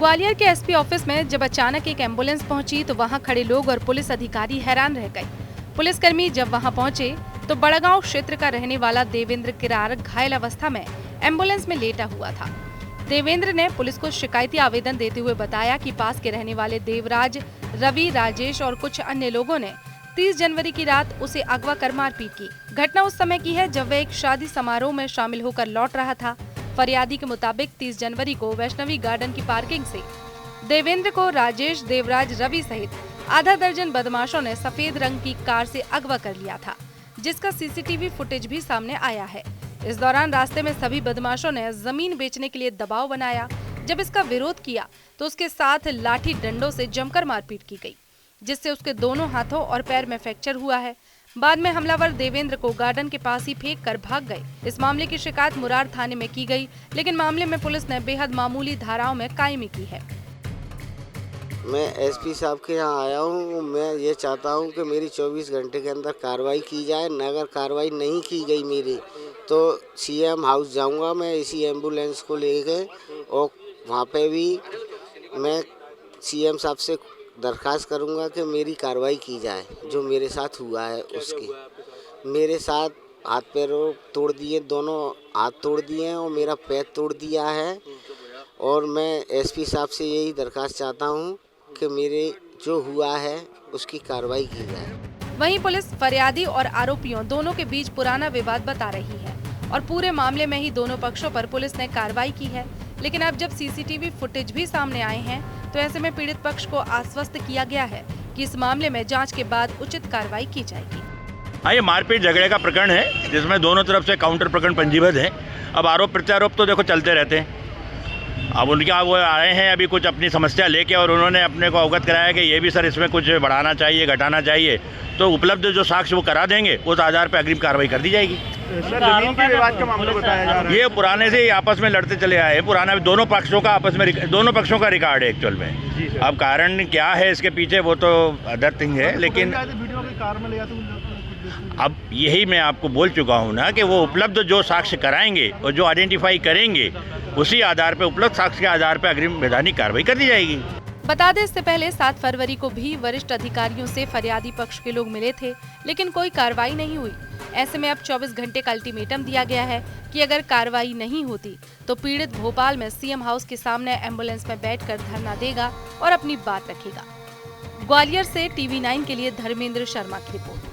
ग्वालियर के SP office में जब अचानक एक एम्बुलेंस पहुंची तो वहां खड़े लोग और पुलिस अधिकारी हैरान रह गए। पुलिसकर्मी जब वहां पहुंचे तो बड़गांव क्षेत्र का रहने वाला देवेंद्र किरार घायल अवस्था में एम्बुलेंस में लेटा हुआ था। देवेंद्र ने पुलिस को शिकायती आवेदन देते हुए बताया कि पास के रहने वाले देवराज, रवि, राजेश और कुछ अन्य लोगों ने 30 जनवरी की रात उसे अगवा कर मारपीट की। घटना उस समय की है जब वह एक शादी समारोह में शामिल होकर लौट रहा था। फरियादी के मुताबिक 30 जनवरी को वैष्णवी गार्डन की पार्किंग से देवेंद्र को राजेश, देवराज, रवि सहित आधा दर्जन बदमाशों ने सफेद रंग की कार से अगवा कर लिया था, जिसका सीसीटीवी फुटेज भी सामने आया है। इस दौरान रास्ते में सभी बदमाशों ने जमीन बेचने के लिए दबाव बनाया। जब इसका विरोध किया तो उसके साथ लाठी डंडों से जमकर मारपीट की गई, जिससे उसके दोनों हाथों और पैर में फ्रैक्चर हुआ है। बाद में हमलावर देवेंद्र को गार्डन के पास ही फेंक कर भाग गए। इस मामले की शिकायत मुरार थाने में की गई, लेकिन मामले में पुलिस ने बेहद मामूली धाराओं में कायमी की है। मैं एसपी साहब के यहाँ आया हूँ। मैं ये चाहता हूँ कि मेरी 24 घंटे के अंदर कार्रवाई की जाए। अगर कार्रवाई नहीं की गई मेरी तो सीएम हाउस जाऊँगा मैं इसी एम्बुलेंस को लेके, और वहाँ पे भी मैं सीएम साहब से दरख्वास्त करूँगा कि मेरी कार्रवाई की जाए। जो मेरे साथ हुआ है उसकी, मेरे साथ हाथ पैरों तोड़ दिए, दोनों हाथ तोड़ दिए हैं और मेरा पैर तोड़ दिया है। और मैं एसपी साहब से यही दरख्वास्त चाहता हूँ कि मेरे जो हुआ है उसकी कार्रवाई की जाए। वहीं पुलिस फरियादी और आरोपियों दोनों के बीच पुराना विवाद बता रही है और पूरे मामले में ही दोनों पक्षों पर पुलिस ने कार्रवाई की है। लेकिन अब जब सीसीटीवी फुटेज भी सामने आए हैं तो ऐसे में पीड़ित पक्ष को आश्वस्त किया गया है कि इस मामले में जांच के बाद उचित कार्रवाई की जाएगी। हाँ, ये मारपीट झगड़े का प्रकरण है जिसमें दोनों तरफ से काउंटर प्रकरण पंजीबद्ध है। अब आरोप प्रत्यारोप तो देखो चलते रहते हैं। अब उनके वो आए हैं अभी कुछ अपनी समस्या लेके, और उन्होंने अपने को अवगत कराया कि ये भी सर इसमें कुछ बढ़ाना चाहिए, घटाना चाहिए, तो उपलब्ध जो साक्ष्य वो करा देंगे, उस आधार पर अग्रिम कार्रवाई कर दी जाएगी। सर, जमीन के विवाद का मामला बताया जा रहा है। ये पुराने से ही आपस में लड़ते चले आए, पुराना दोनों पक्षों का आपस में दोनों पक्षों का रिकॉर्ड है एक्चुअल में। अब कारण क्या है इसके पीछे वो तो अदर थिंग है, लेकिन अब यही मैं आपको बोल चुका हूँ ना कि वो उपलब्ध जो साक्ष्य कराएंगे और जो आइडेंटिफाई करेंगे उसी आधार पर, उपलब्ध साक्ष्य के आधार पर अग्रिम वैधानिक कार्रवाई कर दी जाएगी। बता दें इससे पहले 7 फरवरी को भी वरिष्ठ अधिकारियों से फरियादी पक्ष के लोग मिले थे, लेकिन कोई कार्रवाई नहीं हुई। ऐसे में अब 24 घंटे का अल्टीमेटम दिया गया है कि अगर कार्रवाई नहीं होती तो पीड़ित भोपाल में सीएम हाउस के सामने एम्बुलेंस में बैठकर धरना देगा और अपनी बात रखेगा। ग्वालियर से TV9 के लिए धर्मेंद्र शर्मा की रिपोर्ट।